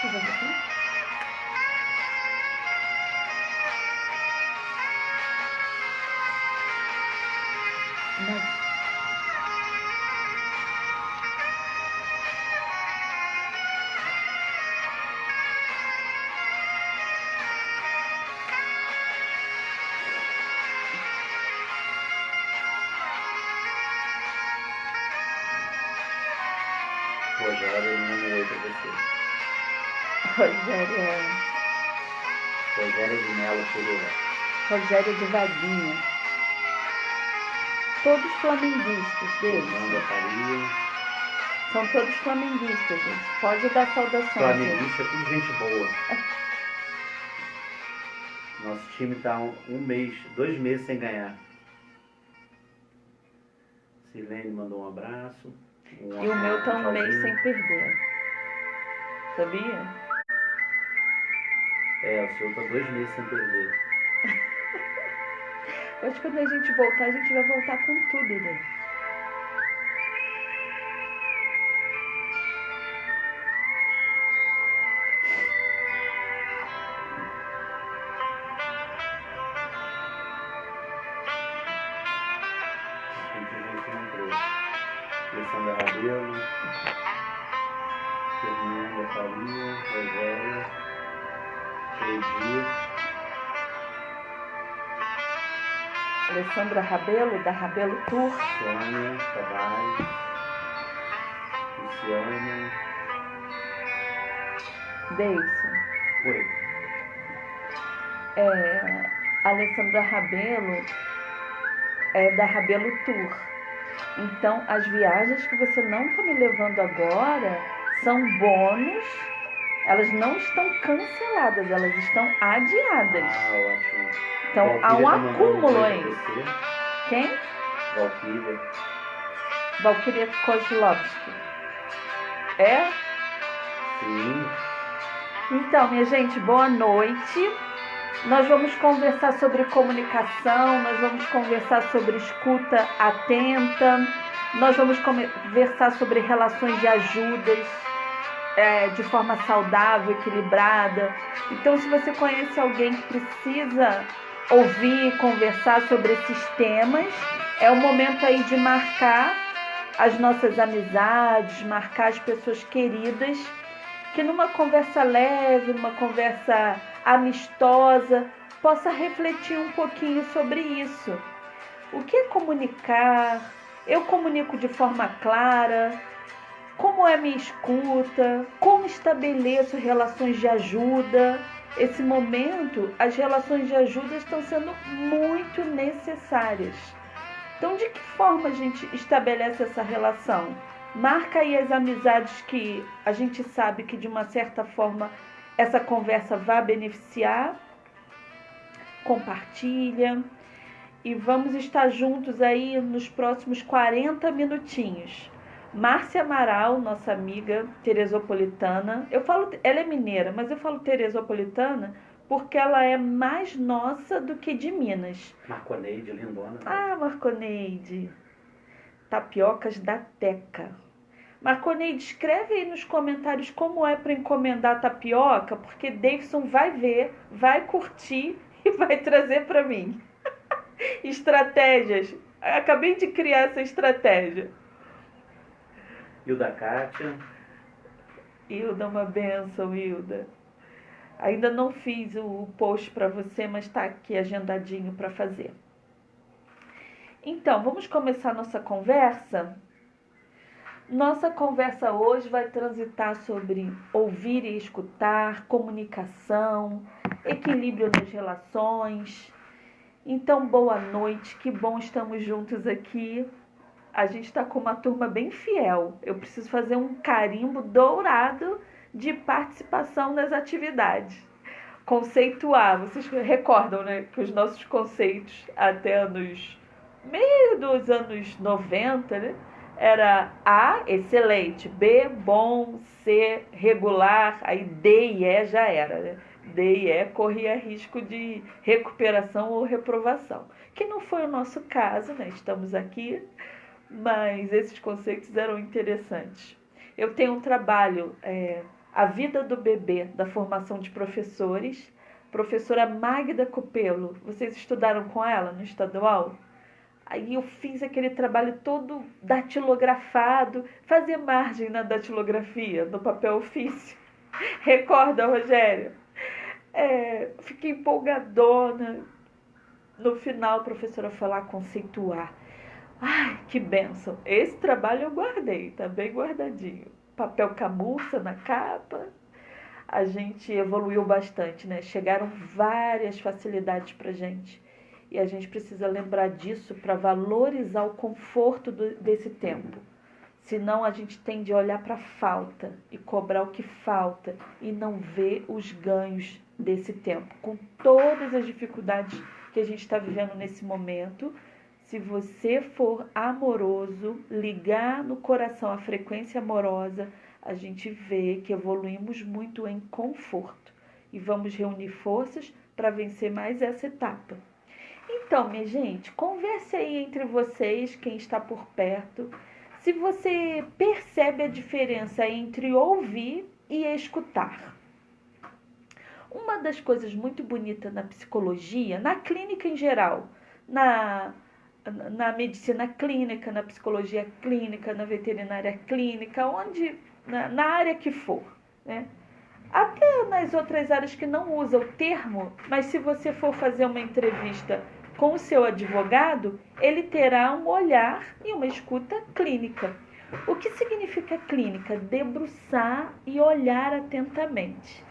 fazer aqui? Não. Rogério, eu não oi pra você. Rogério de Melo Pereira. Rogério de Vaguinha. Todos flamenguistas deles. Fernanda Faria. São todos flamenguistas, gente. Pode dar saudações. Flamenguista é tudo gente boa. Nosso time tá 2 meses sem ganhar. Silene mandou um abraço. E o meu tá 1 mês sem perder. Sabia? O seu tá 2 meses sem perder. Hoje quando a gente voltar, a gente vai voltar com tudo, né? Alessandra Rabelo, Fernanda Faria, Rogéria, Edir. Alessandra Rabelo, da Rabelo Tour. Sônia Tavares, Luciana. Deison. Oi. Alessandra Rabelo é da Rabelo Tour. Então, as viagens que você não está me levando agora são bônus. Elas não estão canceladas, elas estão adiadas. Ótimo. Então, Valquíria há um tá acúmulo aí. Você. Quem? Valquíria. Valquíria Kozlovski. É? Sim. Então, minha gente, boa noite. Nós vamos conversar sobre comunicação, nós vamos conversar sobre escuta atenta, nós vamos conversar sobre relações de ajudas de forma saudável, equilibrada. Então, se você conhece alguém que precisa ouvir, conversar sobre esses temas, é o momento aí de marcar as nossas amizades, marcar as pessoas queridas, que numa conversa leve, numa conversa amistosa, possa refletir um pouquinho sobre isso. O que é comunicar? Eu comunico de forma clara? Como é minha escuta? Como estabeleço relações de ajuda? Esse momento, as relações de ajuda estão sendo muito necessárias. Então, de que forma a gente estabelece essa relação? Marca aí as amizades que a gente sabe que, de uma certa forma, essa conversa vai beneficiar. Compartilha. E vamos estar juntos aí nos próximos 40 minutinhos. Márcia Amaral, nossa amiga teresopolitana. Ela é mineira, mas eu falo teresopolitana porque ela é mais nossa do que de Minas. Marconeide, lindona. Ah, Marconeide. Tapiocas da Teca. Marconeide, escreve aí nos comentários como é para encomendar tapioca, porque Davidson vai ver, vai curtir e vai trazer para mim. Estratégias. Acabei de criar essa estratégia. Hilda Kátia. Hilda, uma benção, Hilda. Ainda não fiz o post para você, mas está aqui agendadinho para fazer. Então, vamos começar nossa conversa? Nossa conversa hoje vai transitar sobre ouvir e escutar, comunicação, equilíbrio nas relações. Então, boa noite, que bom estamos juntos aqui. A gente está com uma turma bem fiel. Eu preciso fazer um carimbo dourado de participação nas atividades. Conceituar, vocês recordam, né, que os nossos conceitos até meio dos anos 90, né, era A, excelente, B, bom, C, regular, aí D e E já era, né? D e E corria risco de recuperação ou reprovação, que não foi o nosso caso, né? Estamos aqui, mas esses conceitos eram interessantes. Eu tenho um trabalho A Vida do Bebê, da formação de professores. Professora Magda Copelo, vocês estudaram com ela no estadual? Aí eu fiz aquele trabalho todo datilografado, fazia margem na datilografia, no papel ofício. Recorda, Rogério? Fiquei empolgadona. No final, a professora foi lá conceituar. Ai, que bênção! Esse trabalho eu guardei, tá bem guardadinho. Papel camurça na capa. A gente evoluiu bastante, né? Chegaram várias facilidades pra gente. E a gente precisa lembrar disso para valorizar o conforto desse tempo. Senão a gente tende a olhar para a falta e cobrar o que falta e não ver os ganhos desse tempo. Com todas as dificuldades que a gente está vivendo nesse momento, se você for amoroso, ligar no coração a frequência amorosa, a gente vê que evoluímos muito em conforto. E vamos reunir forças para vencer mais essa etapa. Então, minha gente, converse aí entre vocês, quem está por perto, se você percebe a diferença entre ouvir e escutar. Uma das coisas muito bonitas na psicologia, na clínica em geral, na medicina clínica, na psicologia clínica, na veterinária clínica, na área que for, né? Até nas outras áreas que não usam o termo, mas se você for fazer uma entrevista com o seu advogado, ele terá um olhar e uma escuta clínica. O que significa clínica? Debruçar e olhar atentamente.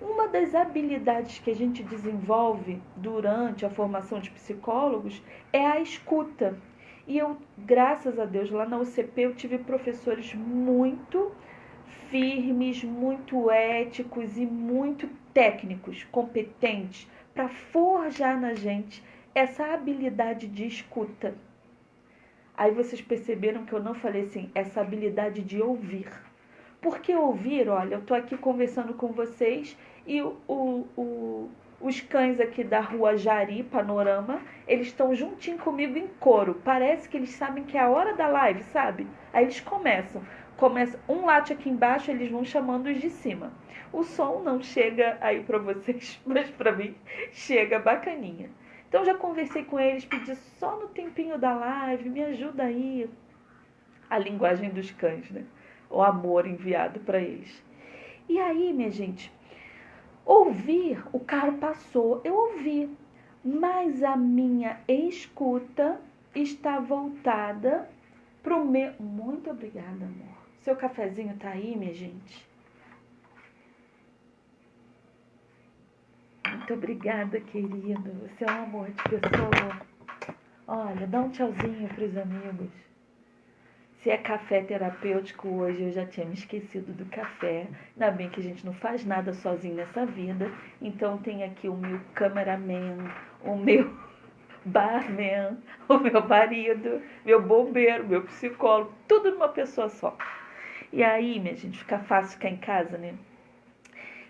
Uma das habilidades que a gente desenvolve durante a formação de psicólogos é a escuta. E eu, graças a Deus, lá na UCP eu tive professores muito firmes, muito éticos e muito técnicos, competentes, para forjar na gente essa habilidade de escuta. Aí vocês perceberam que eu não falei assim, essa habilidade de ouvir. Porque ouvir, olha, eu estou aqui conversando com vocês e os cães aqui da rua Jari, Panorama, eles estão juntinho comigo em coro. Parece que eles sabem que é a hora da live, sabe? Aí eles começam. Um late aqui embaixo, eles vão chamando os de cima. O som não chega aí para vocês, mas para mim chega bacaninha. Então já conversei com eles, pedi só no tempinho da live, me ajuda aí. A linguagem dos cães, né? O amor enviado para eles. E aí, minha gente, ouvir, o carro passou, eu ouvi, mas a minha escuta está voltada para o meu... Muito obrigada, amor. Seu cafezinho tá aí, minha gente? Muito obrigada, querido. Você é um amor de pessoa. Olha, dá um tchauzinho pros amigos. Se é café terapêutico hoje, eu já tinha me esquecido do café. Ainda bem que a gente não faz nada sozinho nessa vida. Então tem aqui o meu cameraman, o meu barman, o meu marido, meu bombeiro, meu psicólogo, tudo numa pessoa só. E aí, minha gente, fica fácil ficar em casa, né?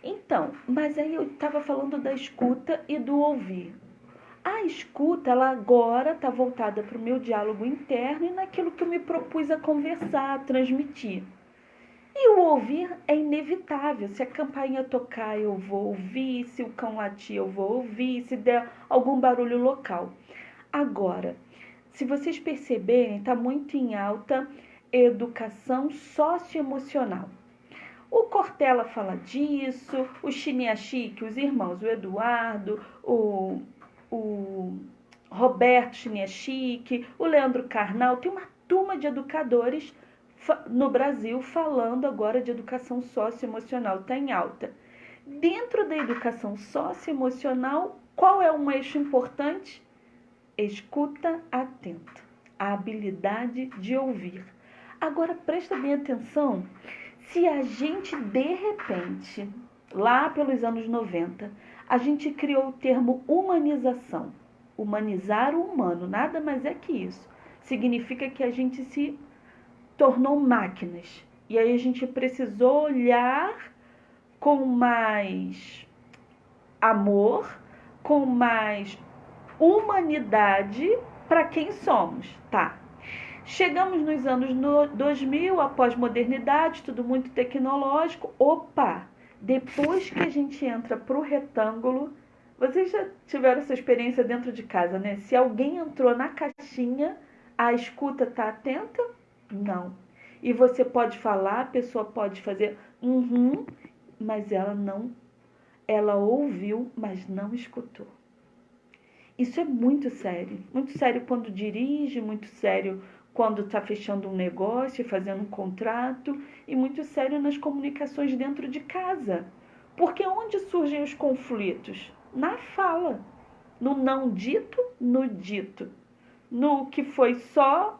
Então, mas aí eu estava falando da escuta e do ouvir. A escuta, ela agora está voltada para o meu diálogo interno e naquilo que eu me propus a conversar, a transmitir. E o ouvir é inevitável. Se a campainha tocar, eu vou ouvir. Se o cão latir, eu vou ouvir. Se der algum barulho local. Agora, se vocês perceberem, está muito em alta educação socioemocional. O Cortella fala disso, o Chiniachique, os irmãos, o Eduardo, o Roberto Chiniachique, o Leandro Carnal, tem uma turma de educadores no Brasil falando agora de educação socioemocional, está em alta. Dentro da educação socioemocional, qual é um eixo importante? Escuta atenta, a habilidade de ouvir. Agora presta bem atenção, se a gente de repente, lá pelos anos 90, a gente criou o termo humanização. Humanizar o humano, nada mais é que isso. Significa que a gente se tornou máquinas. E aí a gente precisou olhar com mais amor, com mais humanidade para quem somos, tá? Chegamos nos anos 2000, a pós-modernidade, tudo muito tecnológico. Opa! Depois que a gente entra para o retângulo, vocês já tiveram essa experiência dentro de casa, né? Se alguém entrou na caixinha, a escuta está atenta? Não. E você pode falar, a pessoa pode fazer mas ela não. Ela ouviu, mas não escutou. Isso é muito sério quando dirige, muito sério quando está fechando um negócio, fazendo um contrato, e muito sério nas comunicações dentro de casa. Porque onde surgem os conflitos? Na fala, no não dito, no dito, no que foi só,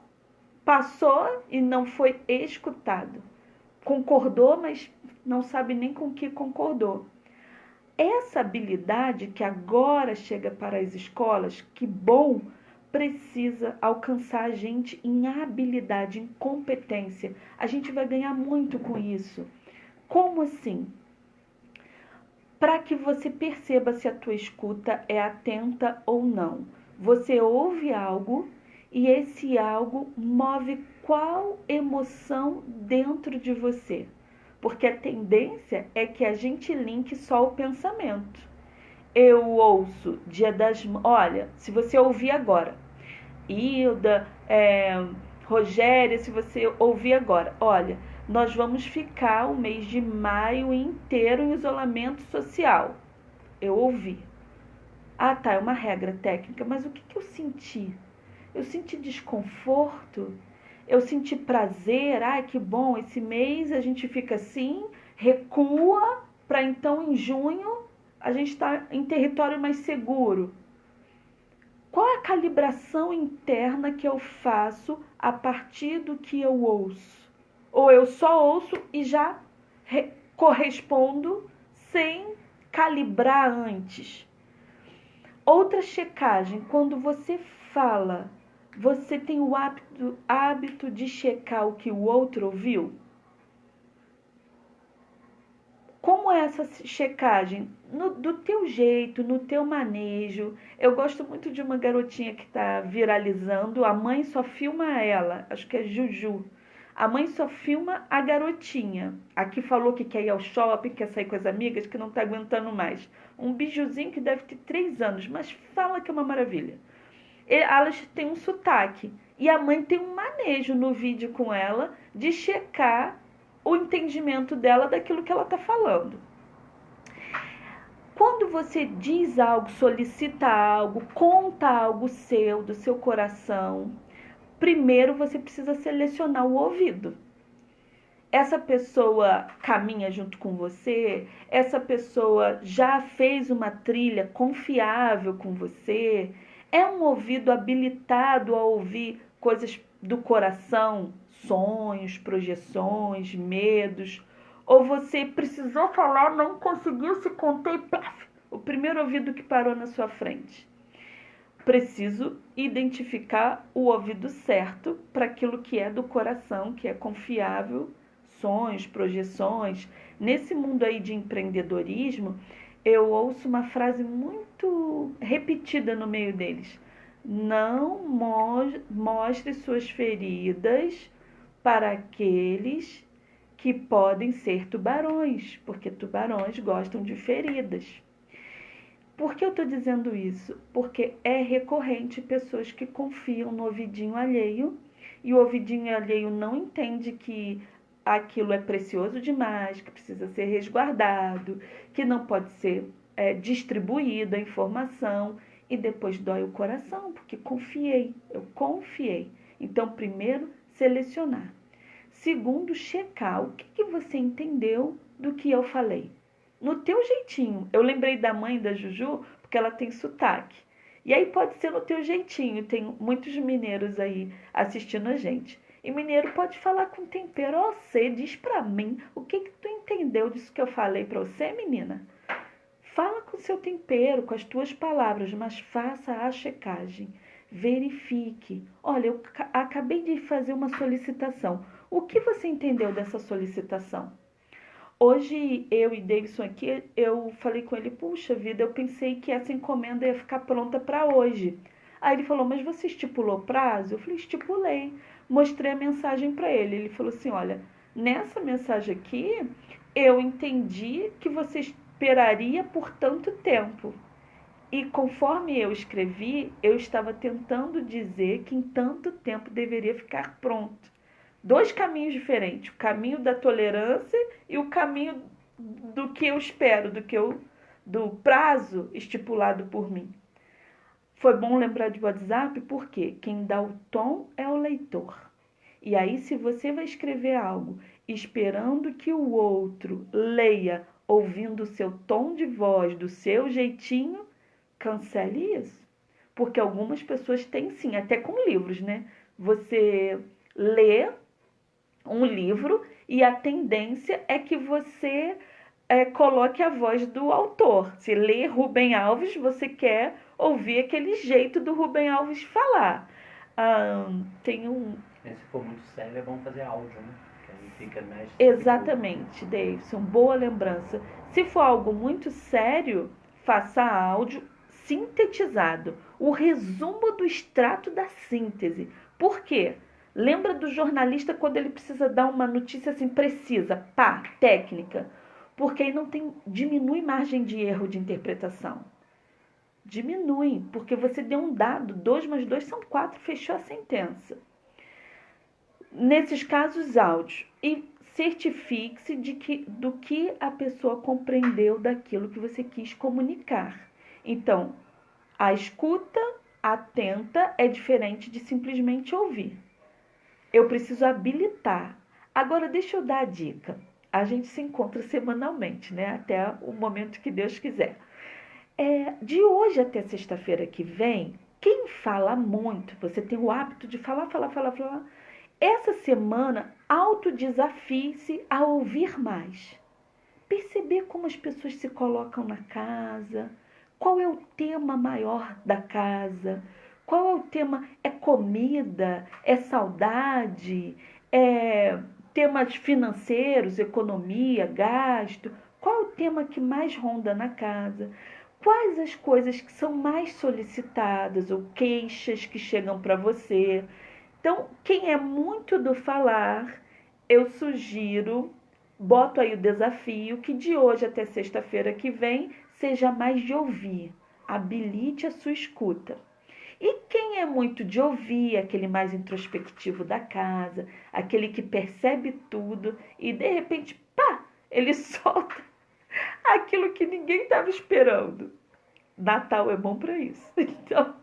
passou e não foi escutado. Concordou, mas não sabe nem com que concordou. Essa habilidade que agora chega para as escolas, que bom, precisa alcançar a gente em habilidade, em competência. A gente vai ganhar muito com isso. Como assim? Para que você perceba se a tua escuta é atenta ou não. Você ouve algo e esse algo move qual emoção dentro de você? Porque a tendência é que a gente linke só o pensamento. Eu ouço Dia das Mães. Olha, se você ouvir agora, Hilda, Rogéria, se você ouvir agora, olha, nós vamos ficar o mês de maio inteiro em isolamento social. Eu ouvi. Ah, tá, é uma regra técnica, mas o que eu senti? Eu senti desconforto? Eu senti prazer? Ai, que bom, esse mês a gente fica assim, recua, para então em junho a gente estar em território mais seguro. Qual é a calibração interna que eu faço a partir do que eu ouço? Ou eu só ouço e já correspondo sem calibrar antes? Outra checagem, quando você fala, você tem o hábito de checar o que o outro ouviu? Como é essa checagem? Do teu jeito, no teu manejo. Eu gosto muito de uma garotinha que está viralizando. A mãe só filma ela. Acho que é Juju. A mãe só filma a garotinha. A que falou que quer ir ao shopping, quer sair com as amigas, que não está aguentando mais. Um bijuzinho que deve ter 3 anos, mas fala que é uma maravilha. Elas têm um sotaque. E a mãe tem um manejo no vídeo com ela de checar o entendimento dela daquilo que ela está falando. Quando você diz algo, solicita algo, conta algo seu, do seu coração, primeiro você precisa selecionar o ouvido. Essa pessoa caminha junto com você, essa pessoa já fez uma trilha confiável com você, é um ouvido habilitado a ouvir coisas do coração, sonhos, projeções, medos, ou você precisou falar, não conseguiu se conter e plaf, o primeiro ouvido que parou na sua frente. Preciso identificar o ouvido certo para aquilo que é do coração, que é confiável, sonhos, projeções. Nesse mundo aí de empreendedorismo, eu ouço uma frase muito repetida no meio deles. Não mostre suas feridas para aqueles que podem ser tubarões, porque tubarões gostam de feridas. Por que eu estou dizendo isso? Porque é recorrente pessoas que confiam no ouvidinho alheio e o ouvidinho alheio não entende que aquilo é precioso demais, que precisa ser resguardado, que não pode ser distribuída a informação e depois dói o coração, porque eu confiei. Então, primeiro, selecionar. Segundo, checar o que você entendeu do que eu falei. No teu jeitinho. Eu lembrei da mãe da Juju porque ela tem sotaque. E aí pode ser no teu jeitinho. Tem muitos mineiros aí assistindo a gente. E mineiro pode falar com tempero. Ó, você diz pra mim o que tu entendeu disso que eu falei pra você, menina? Fala com o seu tempero, com as tuas palavras, mas faça a checagem. Verifique. Olha, eu acabei de fazer uma solicitação. O que você entendeu dessa solicitação? Hoje, eu e Davidson aqui, eu falei com ele, puxa vida, eu pensei que essa encomenda ia ficar pronta para hoje. Aí ele falou, mas você estipulou prazo? Eu falei, estipulei. mostrei a mensagem para ele. Ele falou assim, olha, nessa mensagem aqui, eu entendi que você esperaria por tanto tempo. E conforme eu escrevi, eu estava tentando dizer que em tanto tempo deveria ficar pronto. Dois caminhos diferentes, o caminho da tolerância e o caminho do que eu espero, do prazo estipulado por mim. Foi bom lembrar de WhatsApp porque quem dá o tom é o leitor. E aí, se você vai escrever algo esperando que o outro leia, ouvindo o seu tom de voz, do seu jeitinho, cancele isso. Porque algumas pessoas têm sim, até com livros, né? Você lê um livro e a tendência é que você coloque a voz do autor. Se lê Rubem Alves, você quer ouvir aquele jeito do Rubem Alves falar. Tem um... Se for muito sério, é bom fazer áudio, né? Que aí fica mais... Exatamente, Davidson, boa lembrança. Se for algo muito sério, faça áudio sintetizado. O resumo do extrato da síntese. Por quê? Lembra do jornalista quando ele precisa dar uma notícia assim precisa, pá, técnica. Porque aí não tem, diminui margem de erro de interpretação. Diminui, porque você deu um dado, 2 mais 2 são 4, fechou a sentença. Nesses casos, áudio. E certifique-se do que a pessoa compreendeu daquilo que você quis comunicar. Então, a escuta atenta é diferente de simplesmente ouvir. Eu preciso habilitar. Agora, deixa eu dar a dica. A gente se encontra semanalmente, né? Até o momento que Deus quiser. De hoje até sexta-feira que vem, quem fala muito, você tem o hábito de falar. Essa semana, autodesafie-se a ouvir mais. Perceber como as pessoas se colocam na casa, qual é o tema maior da casa, qual é o tema, é comida, é saudade, é temas financeiros, economia, gasto, qual é o tema que mais ronda na casa, quais as coisas que são mais solicitadas ou queixas que chegam para você. Então, quem é muito do falar, eu sugiro, boto aí o desafio, que de hoje até sexta-feira que vem, seja mais de ouvir. Habilite a sua escuta. E quem é muito de ouvir, aquele mais introspectivo da casa, aquele que percebe tudo e de repente, pá, ele solta aquilo que ninguém estava esperando. Natal é bom para isso. Então,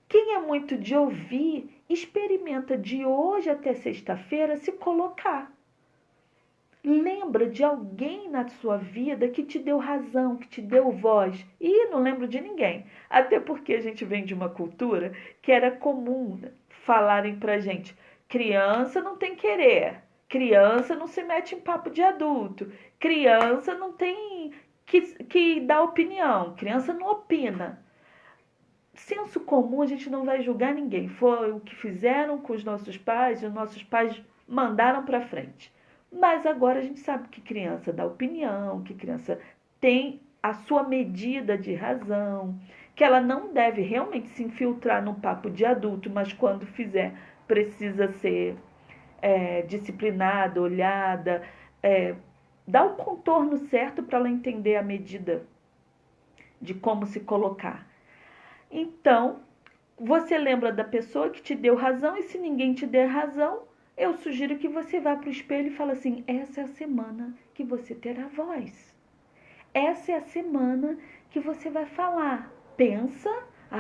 quem é muito de ouvir, experimenta de hoje até sexta-feira se colocar. Lembra de alguém na sua vida que te deu razão, que te deu voz. E não lembro de ninguém. Até porque a gente vem de uma cultura que era comum falarem pra gente: criança não tem querer, criança não se mete em papo de adulto, criança não tem que dar opinião, criança não opina. Senso comum, a gente não vai julgar ninguém. Foi o que fizeram com os nossos pais mandaram para frente. Mas agora a gente sabe que criança dá opinião, que criança tem a sua medida de razão, que ela não deve realmente se infiltrar num papo de adulto, mas quando fizer precisa ser disciplinada, olhada, dar o contorno certo para ela entender a medida de como se colocar. Então, você lembra da pessoa que te deu razão e se ninguém te der razão, eu sugiro que você vá para o espelho e fale assim: essa é a semana que você terá voz. Essa é a semana que você vai falar. Pensa,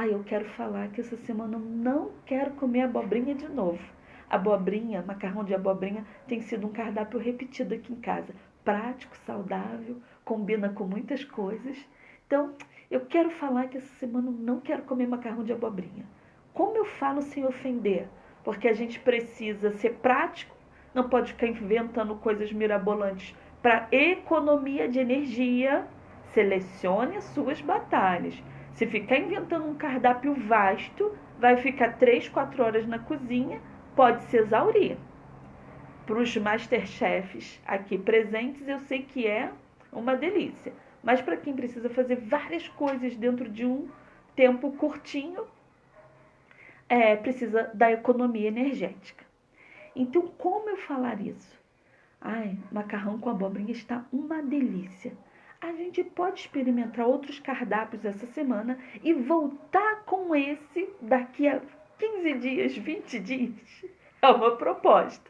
eu quero falar que essa semana eu não quero comer abobrinha de novo. Abobrinha, macarrão de abobrinha tem sido um cardápio repetido aqui em casa. Prático, saudável, combina com muitas coisas. Então, eu quero falar que essa semana eu não quero comer macarrão de abobrinha. Como eu falo sem ofender? Porque a gente precisa ser prático, não pode ficar inventando coisas mirabolantes. Para economia de energia, selecione as suas batalhas. Se ficar inventando um cardápio vasto, vai ficar 3, 4 horas na cozinha, pode se exaurir. Para os masterchefs aqui presentes, eu sei que é uma delícia. Mas para quem precisa fazer várias coisas dentro de um tempo curtinho, precisa da economia energética. Então, como eu falar isso? Ai, macarrão com abobrinha está uma delícia. A gente pode experimentar outros cardápios essa semana e voltar com esse daqui a 15 dias, 20 dias. É uma proposta.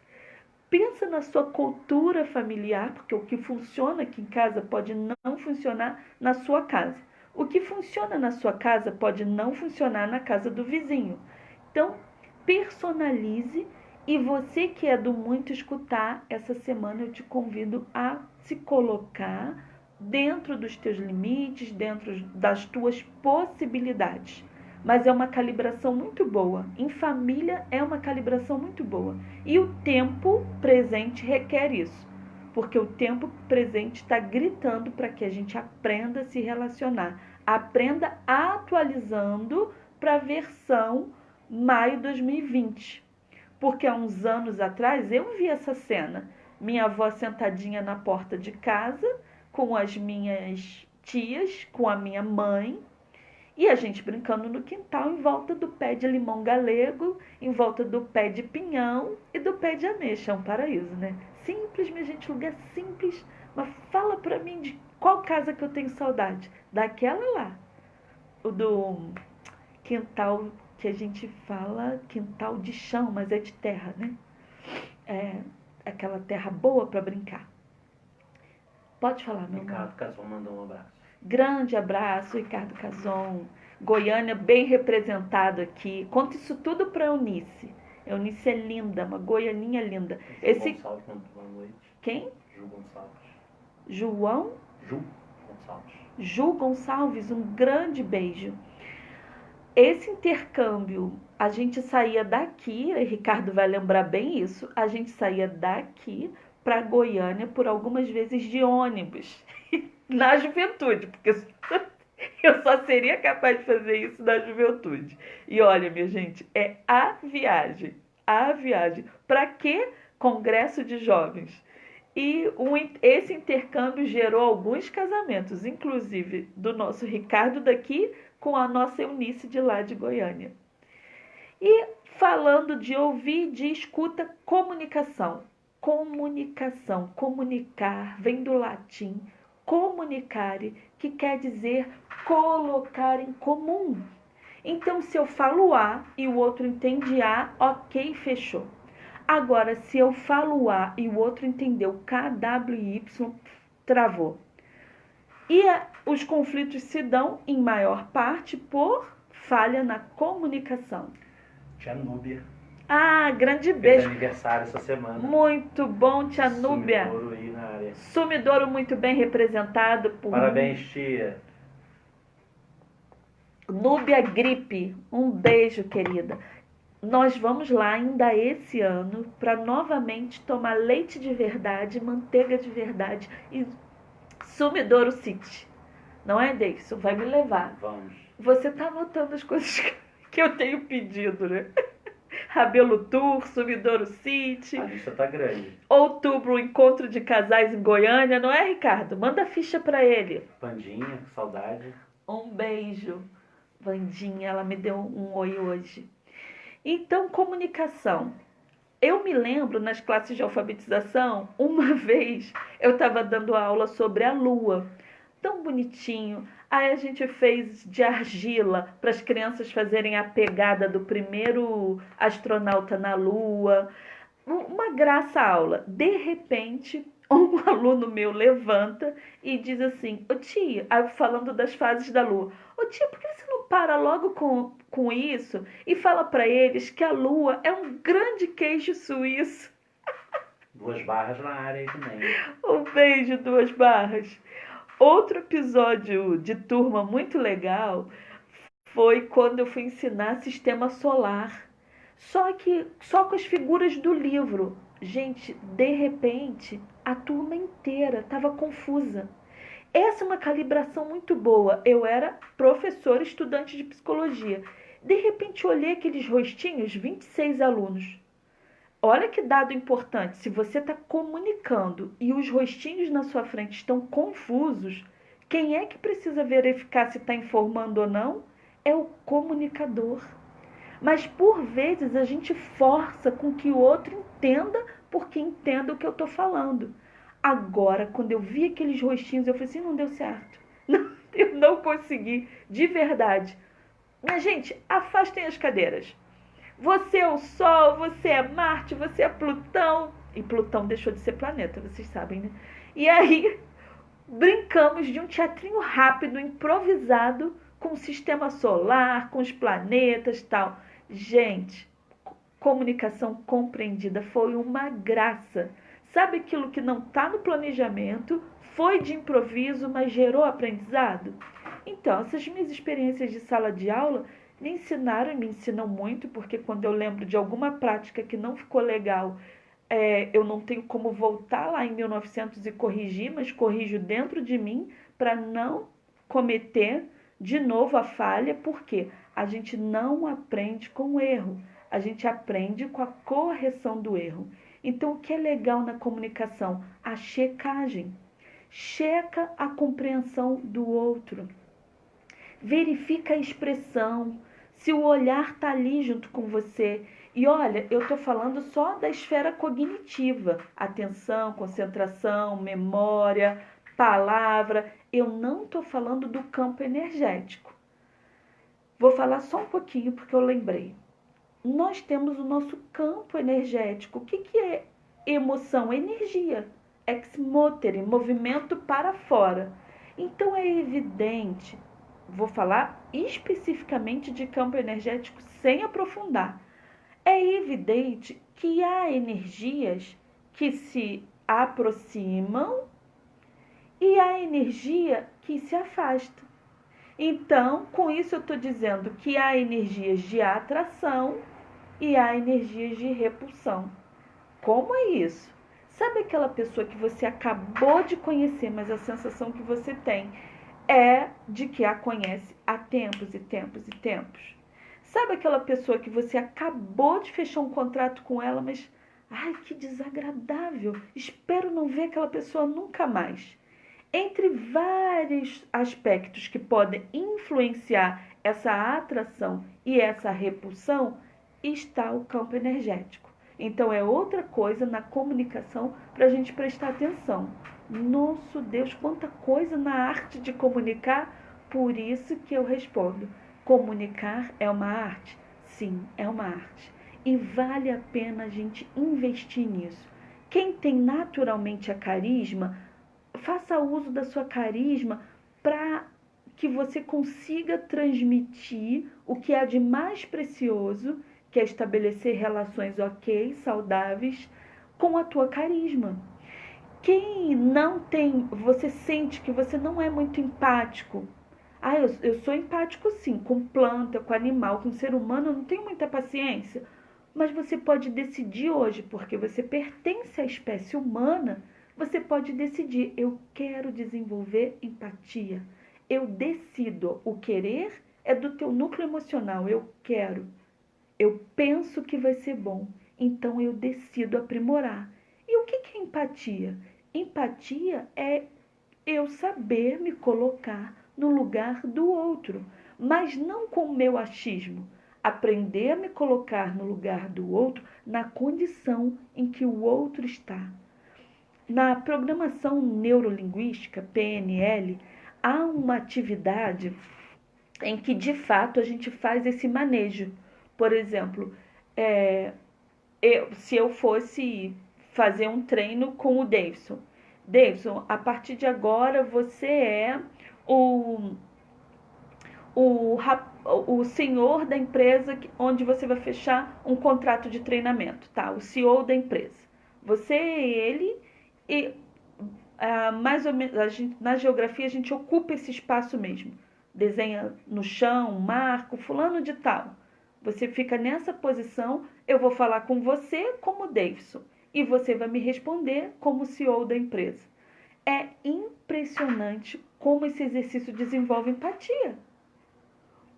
Pensa na sua cultura familiar, porque o que funciona aqui em casa pode não funcionar na sua casa. O que funciona na sua casa pode não funcionar na casa do vizinho. Então, personalize. E você que é do muito escutar, essa semana eu te convido a se colocar dentro dos teus limites, dentro das tuas possibilidades. Mas é uma calibração muito boa. Em família é uma calibração muito boa. E o tempo presente requer isso. Porque o tempo presente está gritando para que a gente aprenda a se relacionar. Aprenda atualizando para a versão maio 2020. Porque há uns anos atrás eu vi essa cena. Minha avó sentadinha na porta de casa, com as minhas tias, com a minha mãe, e a gente brincando no quintal em volta do pé de limão galego, em volta do pé de pinhão e do pé de ameixa. É um paraíso, né? Simples, minha gente, lugar simples. Mas fala pra mim de qual casa que eu tenho saudade. Daquela lá. O do quintal que a gente fala quintal de chão, mas é de terra, né? É aquela terra boa para brincar. Pode falar, meu amor. Ricardo Cason mandou um abraço. Grande abraço, Ricardo Cason. Goiânia bem representado aqui. Conta isso tudo para Eunice. Eunice é linda, uma goianinha linda. Esse Gonçalves mandou boa noite. Quem? Ju Gonçalves. João? Ju Gonçalves. Ju Gonçalves, um grande beijo. Esse intercâmbio, a gente saía daqui, Ricardo vai lembrar bem isso, a gente saía daqui para Goiânia por algumas vezes de ônibus, na juventude, porque eu só seria capaz de fazer isso na juventude. E olha, minha gente, é a viagem. Para que congresso de jovens? E esse intercâmbio gerou alguns casamentos, inclusive do nosso Ricardo daqui com a nossa Eunice de lá de Goiânia. E falando de ouvir, de escuta, comunicação. Comunicação, comunicar, vem do latim comunicare, que quer dizer colocar em comum. Então, se eu falo A e o outro entende A, ok, fechou. Agora, se eu falo A e o outro entendeu KWY, travou. E os conflitos se dão, em maior parte, por falha na comunicação. Tia Núbia. Ah, grande Fez beijo. aniversário essa semana. Muito bom, tia Núbia. Sumidouro aí na área. Sumidouro muito bem representado por Parabéns, tia. Núbia Gripe. Um beijo, querida. Nós vamos lá ainda esse ano para novamente tomar leite de verdade, manteiga de verdade e Sumidouro City. Não é, Deison? Vai me levar. Vamos. Você tá anotando as coisas que eu tenho pedido, né? Rabelo Tour, Sumidouro City. A lista tá grande. Outubro, encontro de casais em Goiânia, não é, Ricardo? Manda ficha para ele. Pandinha, saudade. Um beijo. Vandinha, ela me deu um oi hoje. Então, comunicação. Eu me lembro, nas classes de alfabetização, uma vez eu estava dando aula sobre a Lua. Tão bonitinho. Aí a gente fez de argila para as crianças fazerem a pegada do primeiro astronauta na Lua. Uma graça a aula. De repente, um aluno meu levanta e diz assim: ô tia, falando das fases da Lua, ô tia, por que você não para logo com isso e fala para eles que a Lua é um grande queijo suíço? 2 barras na área aí também. Um beijo, 2 barras. Outro episódio de turma muito legal foi quando eu fui ensinar sistema solar. Só com as figuras do livro. Gente, de repente, a turma inteira estava confusa. Essa é uma calibração muito boa. Eu era professora, estudante de psicologia. De repente, olhei aqueles rostinhos, 26 alunos. Olha que dado importante. Se você está comunicando e os rostinhos na sua frente estão confusos, quem é que precisa verificar se está informando ou não? É o comunicador. Mas, por vezes, a gente força com que o outro entenda, porque entenda o que eu estou falando. Agora, quando eu vi aqueles rostinhos, eu falei assim, não deu certo. Não, eu não consegui, de verdade. Mas, gente, afastem as cadeiras. Você é o Sol, você é Marte, você é Plutão. E Plutão deixou de ser planeta, vocês sabem, né? E aí, brincamos de um teatrinho rápido, improvisado, com o sistema solar, com os planetas e tal. Gente, comunicação compreendida foi uma graça. Sabe aquilo que não está no planejamento, foi de improviso, mas gerou aprendizado? Então, essas minhas experiências de sala de aula me ensinaram e me ensinam muito, porque quando eu lembro de alguma prática que não ficou legal, eu não tenho como voltar lá em 1900 e corrigir, mas corrijo dentro de mim para não cometer de novo a falha, porque a gente não aprende com o erro, a gente aprende com a correção do erro. Então, o que é legal na comunicação? A checagem. Checa a compreensão do outro. Verifica a expressão, se o olhar está ali junto com você. E olha, eu estou falando só da esfera cognitiva, atenção, concentração, memória, palavra. Eu não estou falando do campo energético. Vou falar só um pouquinho porque eu lembrei. Nós temos o nosso campo energético. O que é emoção? Energia. Ex motere, movimento para fora. Então é evidente, vou falar especificamente de campo energético sem aprofundar. É evidente que há energias que se aproximam e há energia que se afasta. Então, com isso eu estou dizendo que há energias de atração e há energias de repulsão. Como é isso? Sabe aquela pessoa que você acabou de conhecer, mas a sensação que você tem é de que a conhece há tempos e tempos e tempos? Sabe aquela pessoa que você acabou de fechar um contrato com ela, mas ai, que desagradável, espero não ver aquela pessoa nunca mais? Entre vários aspectos que podem influenciar essa atração e essa repulsão, está o campo energético. Então é outra coisa na comunicação para a gente prestar atenção. Nosso Deus, quanta coisa na arte de comunicar, por isso que eu respondo. Comunicar é uma arte? Sim, é uma arte. E vale a pena a gente investir nisso. Quem tem naturalmente a carisma, faça uso da sua carisma para que você consiga transmitir o que há de mais precioso, que é estabelecer relações ok, saudáveis, com a tua carisma. Quem não tem, você sente que você não é muito empático. Ah, eu sou empático sim, com planta, com animal, com ser humano, eu não tenho muita paciência. Mas você pode decidir hoje, porque você pertence à espécie humana, você pode decidir, eu quero desenvolver empatia. Eu decido, o querer é do teu núcleo emocional, eu quero. Eu penso que vai ser bom, então eu decido aprimorar. E o que é empatia? Empatia é eu saber me colocar no lugar do outro, mas não com o meu achismo. Aprender a me colocar no lugar do outro na condição em que o outro está. Na programação neurolinguística, PNL, há uma atividade em que, de fato, a gente faz esse manejo. Por exemplo, se eu fosse fazer um treino com o Davidson. Davidson, a partir de agora você é o senhor da empresa onde você vai fechar um contrato de treinamento, tá? O CEO da empresa. Você é ele e mais ou menos na geografia a gente ocupa esse espaço mesmo. Desenha no chão, marco, fulano de tal. Você fica nessa posição, eu vou falar com você como Davidson e você vai me responder como CEO da empresa. É impressionante como esse exercício desenvolve empatia.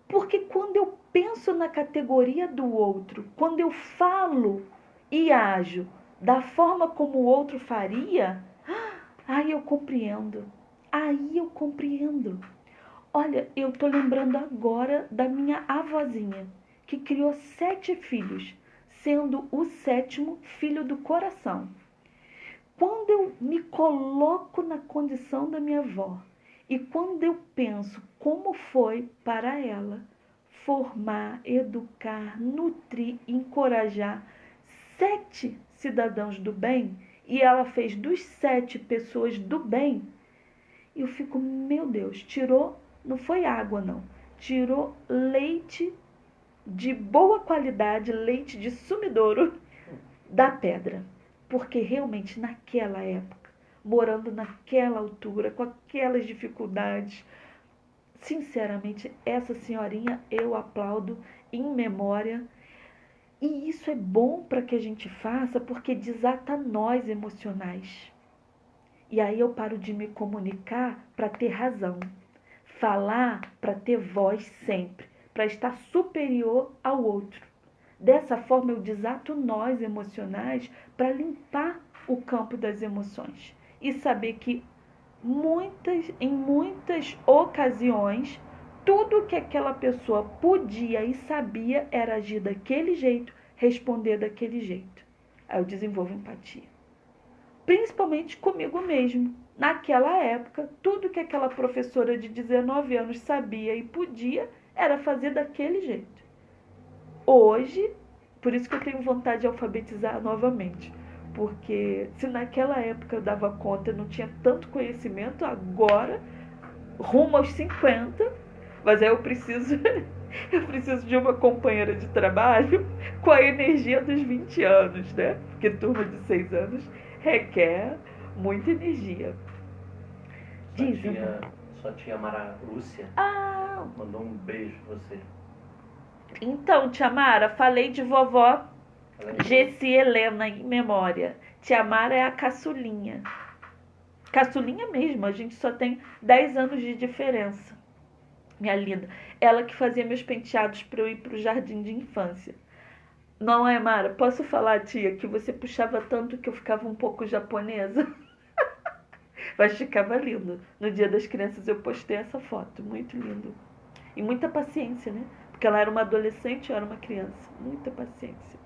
Porque quando eu penso na categoria do outro, quando eu falo e ajo da forma como o outro faria, aí eu compreendo. Aí eu compreendo. Olha, eu tô lembrando agora da minha avózinha, que criou 7 filhos. sendo o 7º filho do coração. Quando eu me coloco na condição da minha avó e quando eu penso como foi para ela formar, educar, nutrir, encorajar 7 cidadãos do bem, e ela fez dos 7 pessoas do bem, eu fico, meu Deus, tirou, não foi água não, tirou leite de boa qualidade, leite de sumidouro da pedra. Porque realmente naquela época, morando naquela altura, com aquelas dificuldades, sinceramente, essa senhorinha eu aplaudo em memória. E isso é bom para que a gente faça, porque desata nós emocionais. E aí eu paro de me comunicar para ter razão. Falar para ter voz sempre, para estar superior ao outro. Dessa forma eu desato nós emocionais para limpar o campo das emoções. E saber que em muitas ocasiões, tudo que aquela pessoa podia e sabia era agir daquele jeito, responder daquele jeito. Aí eu desenvolvo empatia. Principalmente comigo mesmo. Naquela época, tudo que aquela professora de 19 anos sabia e podia era fazer daquele jeito. Hoje, por isso que eu tenho vontade de alfabetizar novamente. Porque se naquela época eu dava conta, eu não tinha tanto conhecimento, agora, rumo aos 50, mas aí eu preciso de uma companheira de trabalho com a energia dos 20 anos, né? Porque turma de 6 anos requer muita energia. Sua tia Mara Lúcia mandou um beijo pra você. Então, tia Mara, falei de vovó Gessi Helena em memória. Tia Mara é a caçulinha. Caçulinha mesmo, a gente só tem 10 anos de diferença. Minha linda. Ela que fazia meus penteados para eu ir pro jardim de infância. Não é, Mara? Posso falar, tia, que você puxava tanto que eu ficava um pouco japonesa? Mas ficava lindo. No Dia das Crianças eu postei essa foto. Muito lindo. E muita paciência, né? Porque ela era uma adolescente, eu era uma criança. Muita paciência.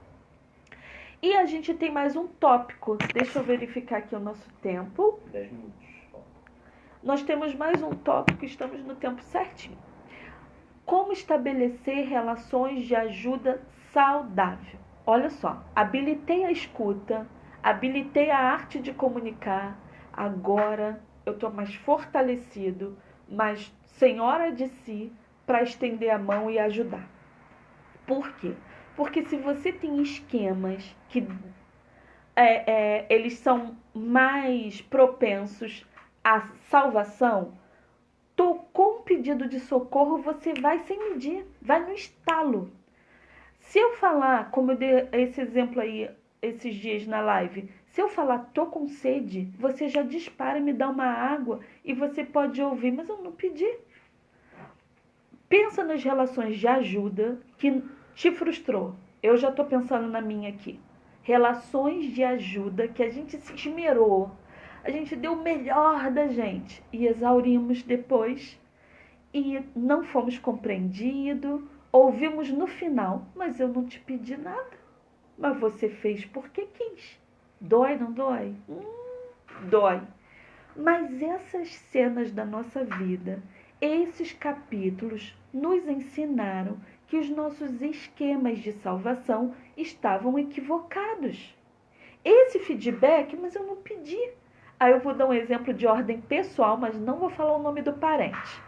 E a gente tem mais um tópico. Deixa eu verificar aqui o nosso tempo. 10 minutos. Nós temos mais um tópico, estamos no tempo certinho. Como estabelecer relações de ajuda saudável? Olha só, habilitei a escuta, habilitei a arte de comunicar. Agora eu estou mais fortalecido, mais senhora de si, para estender a mão e ajudar. Por quê? Porque se você tem esquemas que eles são mais propensos à salvação, tocou um pedido de socorro, você vai sem medir, vai no estalo. Se eu falar, como eu dei esse exemplo aí esses dias na live, se eu falar tô com sede, você já dispara e me dá uma água e você pode ouvir, mas eu não pedi. Pensa nas relações de ajuda que te frustrou. Eu já estou pensando na minha aqui. Relações de ajuda que a gente se esmerou, a gente deu o melhor da gente e exaurimos depois e não fomos compreendidos, ouvimos no final, mas eu não te pedi nada, mas você fez porque quis. Dói, não dói? Dói. Mas essas cenas da nossa vida, esses capítulos nos ensinaram que os nossos esquemas de salvação estavam equivocados. Esse feedback, mas eu não pedi. Aí eu vou dar um exemplo de ordem pessoal, mas não vou falar o nome do parente.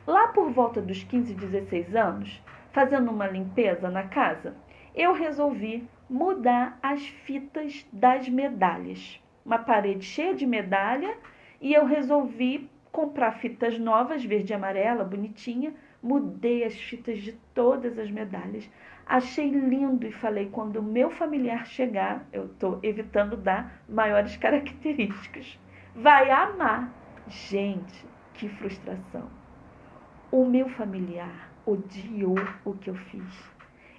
Lá por volta dos 15, 16 anos, fazendo uma limpeza na casa, eu resolvi mudar as fitas das medalhas. Uma parede cheia de medalha e eu resolvi comprar fitas novas, verde e amarela, bonitinha. Mudei as fitas de todas as medalhas. Achei lindo e falei, quando o meu familiar chegar, eu estou evitando dar maiores características, vai amar. Gente, que frustração. O meu familiar odiou o que eu fiz.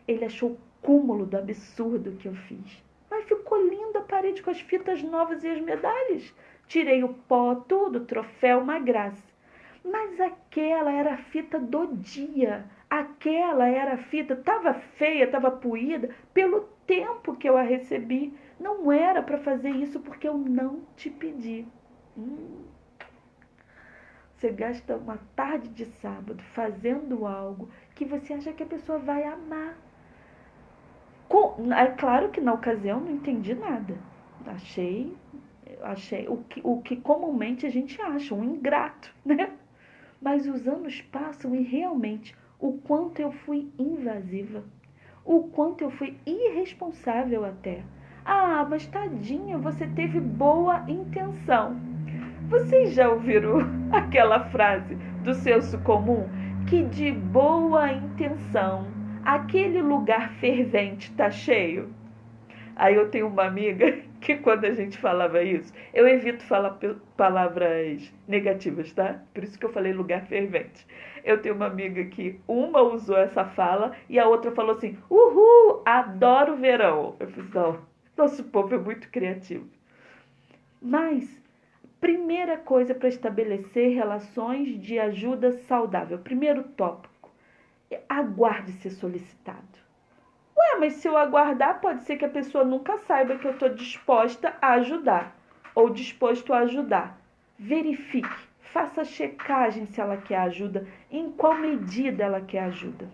Ele achou o cúmulo do absurdo que eu fiz. Mas ficou linda a parede com as fitas novas e as medalhas. Tirei o pó, tudo, troféu, uma graça. Mas aquela era a fita do dia. Aquela era a fita, estava feia, estava poída pelo tempo que eu a recebi. Não era para fazer isso porque eu não te pedi. Você gasta uma tarde de sábado fazendo algo que você acha que a pessoa vai amar. É claro que na ocasião não entendi nada. Achei o que comumente a gente acha, um ingrato, né? Mas os anos passam e realmente o quanto eu fui invasiva, o quanto eu fui irresponsável até. Ah, mas tadinha, você teve boa intenção. Vocês já ouviram aquela frase do senso comum? Que de boa intenção, aquele lugar fervente tá cheio? Aí eu tenho uma amiga que quando a gente falava isso, eu evito falar palavras negativas, tá? Por isso que eu falei lugar fervente. Eu tenho uma amiga que uma usou essa fala e a outra falou assim, uhul, adoro verão. Eu fiz, não, nosso povo é muito criativo. Mas, primeira coisa para estabelecer relações de ajuda saudável. Primeiro tópico, aguarde ser solicitado. Mas se eu aguardar, pode ser que a pessoa nunca saiba que eu estou disposta a ajudar ou disposto a ajudar. Verifique, faça checagem se ela quer ajuda, em qual medida ela quer ajuda.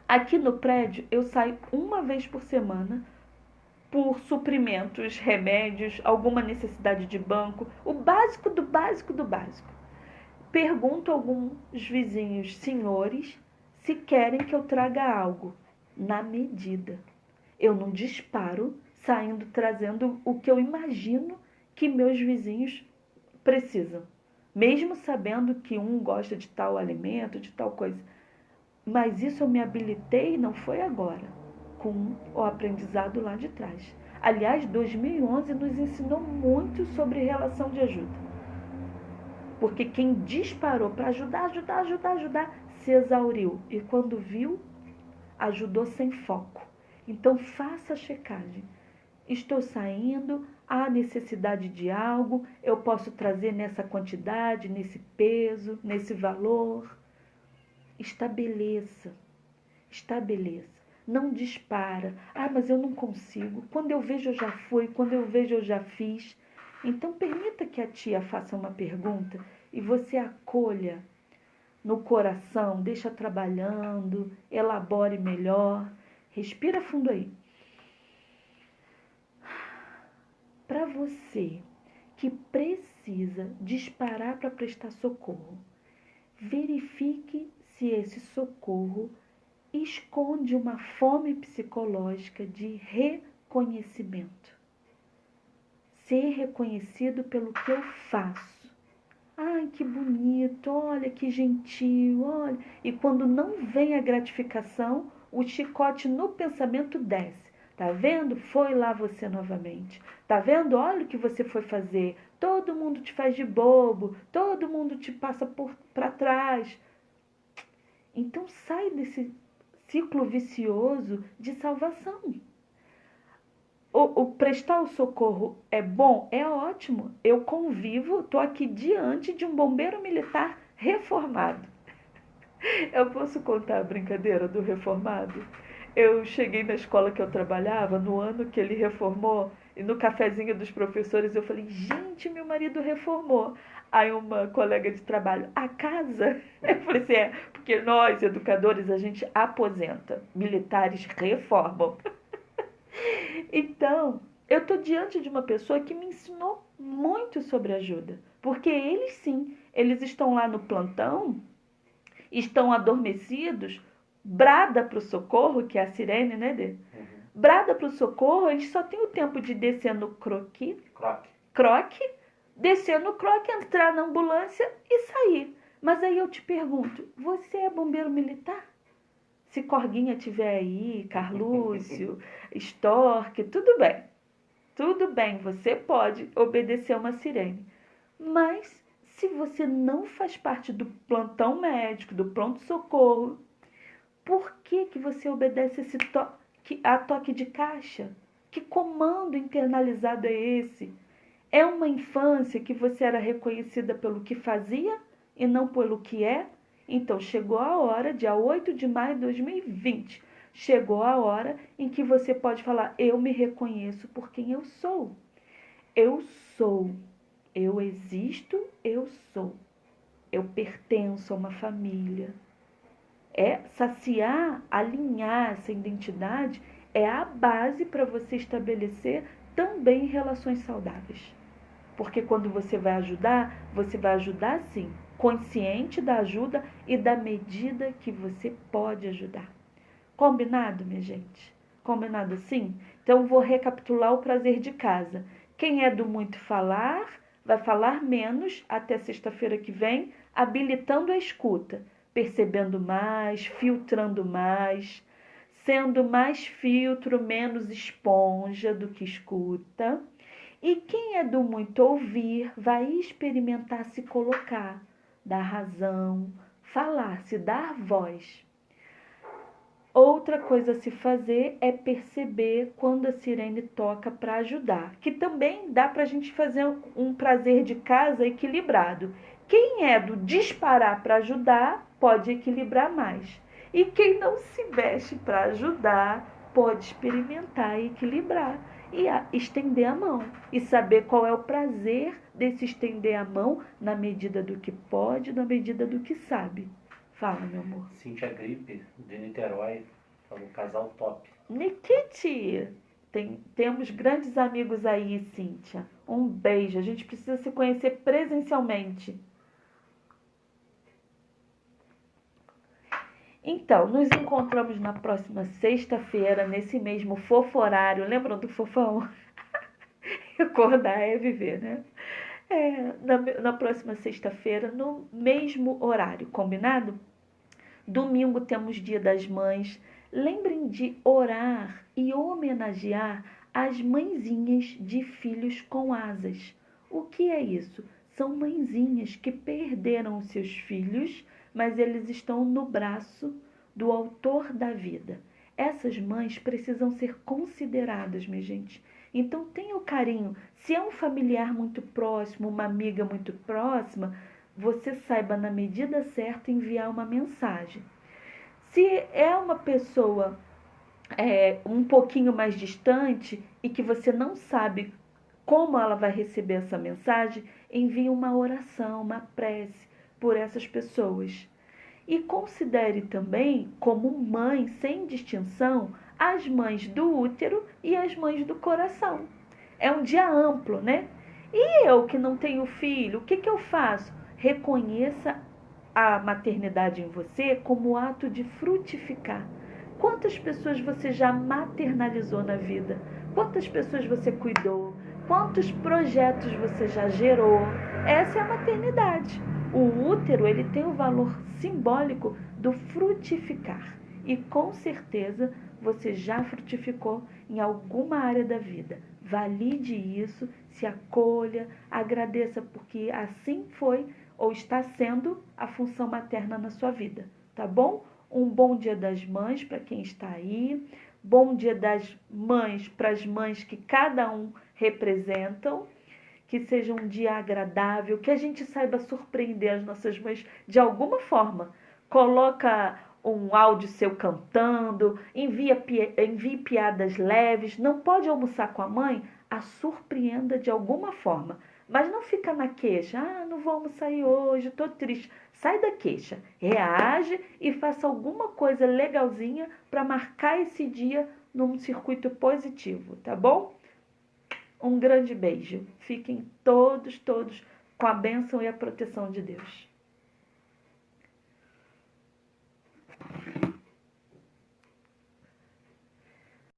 Aqui no prédio, eu saio uma vez por semana por suprimentos, remédios, alguma necessidade de banco, o básico do básico do básico. Pergunto a alguns vizinhos senhores se querem que eu traga algo. Na medida. Eu não disparo saindo trazendo o que eu imagino que meus vizinhos precisam. Mesmo sabendo que um gosta de tal alimento, de tal coisa. Mas isso eu me habilitei, não foi agora, com o aprendizado lá de trás. Aliás, 2011 nos ensinou muito sobre relação de ajuda. Porque quem disparou para ajudar, se exauriu. E quando viu, ajudou sem foco. Então faça a checagem. Estou saindo, há necessidade de algo, eu posso trazer nessa quantidade, nesse peso, nesse valor. Estabeleça. Não dispara. Ah, mas eu não consigo. Quando eu vejo eu já fui, quando eu vejo eu já fiz. Então permita que a tia faça uma pergunta e você acolha no coração, deixa trabalhando, elabore melhor. Respira fundo aí. Para você que precisa disparar para prestar socorro, verifique se esse socorro esconde uma fome psicológica de reconhecimento. Ser reconhecido pelo que eu faço. Ai, que bonito, olha que gentil, olha. E quando não vem a gratificação, o chicote no pensamento desce. Tá vendo? Foi lá você novamente. Tá vendo? Olha o que você foi fazer. Todo mundo te faz de bobo, todo mundo te passa para trás. Então sai desse ciclo vicioso de salvação. O prestar o socorro é bom? É ótimo. Eu convivo, estou aqui diante de um bombeiro militar reformado. Eu posso contar a brincadeira do reformado? Eu cheguei na escola que eu trabalhava, no ano que ele reformou, e no cafezinho dos professores eu falei, gente, meu marido reformou. Aí uma colega de trabalho, a casa? Eu falei assim, porque nós, educadores, a gente aposenta, militares reformam. Então, eu estou diante de uma pessoa que me ensinou muito sobre ajuda. Porque eles sim, eles estão lá no plantão, estão adormecidos, brada para o socorro, que é a sirene, né, Dê? Brada para o socorro, eles só têm o tempo de descer no croque, descer no croque, entrar na ambulância e sair. Mas aí eu te pergunto, você é bombeiro militar? Se Corguinha tiver aí, Carlúcio, Stork, tudo bem. Tudo bem, você pode obedecer uma sirene. Mas se você não faz parte do plantão médico, do pronto-socorro, por que você obedece a toque de caixa? Que comando internalizado é esse? É uma infância que você era reconhecida pelo que fazia e não pelo que é? Então chegou a hora, dia 8 de maio de 2020, chegou a hora em que você pode falar: eu me reconheço por quem eu sou. Eu sou. Eu existo, eu sou. Eu pertenço a uma família. Saciar, alinhar essa identidade é a base para você estabelecer também relações saudáveis. Porque quando você vai ajudar sim, consciente da ajuda e da medida que você pode ajudar. Combinado, minha gente? Combinado sim? Então vou recapitular o prazer de casa. Quem é do muito falar, vai falar menos até sexta-feira que vem, habilitando a escuta, percebendo mais, filtrando mais, sendo mais filtro, menos esponja do que escuta. E quem é do muito ouvir, vai experimentar se colocar, dar razão, falar, se dar voz. Outra coisa a se fazer é perceber quando a sirene toca para ajudar, que também dá para a gente fazer um prazer de casa equilibrado. Quem é do disparar para ajudar pode equilibrar mais. E quem não se veste para ajudar pode experimentar e equilibrar e estender a mão e saber qual é o prazer desse estender a mão na medida do que pode, na medida do que sabe. Fala, meu amor. Cíntia Gripe, de Niterói, falou casal top. Nikiti, temos grandes amigos aí, Cíntia. Um beijo. A gente precisa se conhecer presencialmente. Então, nos encontramos na próxima sexta-feira, nesse mesmo foforário. Lembram do fofão? Acordar é viver, né? Na próxima sexta-feira, no mesmo horário, combinado? Domingo temos Dia das Mães. Lembrem de orar e homenagear as mãezinhas de filhos com asas. O que é isso? São mãezinhas que perderam os seus filhos, mas eles estão no braço do autor da vida. Essas mães precisam ser consideradas, minha gente. Então tenha o carinho. Se é um familiar muito próximo, uma amiga muito próxima, você saiba, na medida certa, enviar uma mensagem. Se é uma pessoa um pouquinho mais distante e que você não sabe como ela vai receber essa mensagem, envie uma oração, uma prece por essas pessoas. E considere também, como mãe, sem distinção, as mães do útero e as mães do coração. É um dia amplo, né? E eu que não tenho filho, o que eu faço? Reconheça a maternidade em você como ato de frutificar. Quantas pessoas você já maternalizou na vida? Quantas pessoas você cuidou? Quantos projetos você já gerou? Essa é a maternidade. O útero, ele tem o valor simbólico do frutificar. E com certeza você já frutificou em alguma área da vida. Valide isso, se acolha, agradeça porque assim foi ou está sendo a função materna na sua vida, tá bom? Um bom Dia das Mães para quem está aí. Bom Dia das Mães para as mães que cada um representam. Que seja um dia agradável, que a gente saiba surpreender as nossas mães de alguma forma. Coloca um áudio seu cantando, envie piadas leves. Não pode almoçar com a mãe? A surpreenda de alguma forma. Mas não fica na queixa. Não vou almoçar hoje, estou triste. Sai da queixa, reage e faça alguma coisa legalzinha para marcar esse dia num circuito positivo, tá bom? Um grande beijo. Fiquem todos com a bênção e a proteção de Deus.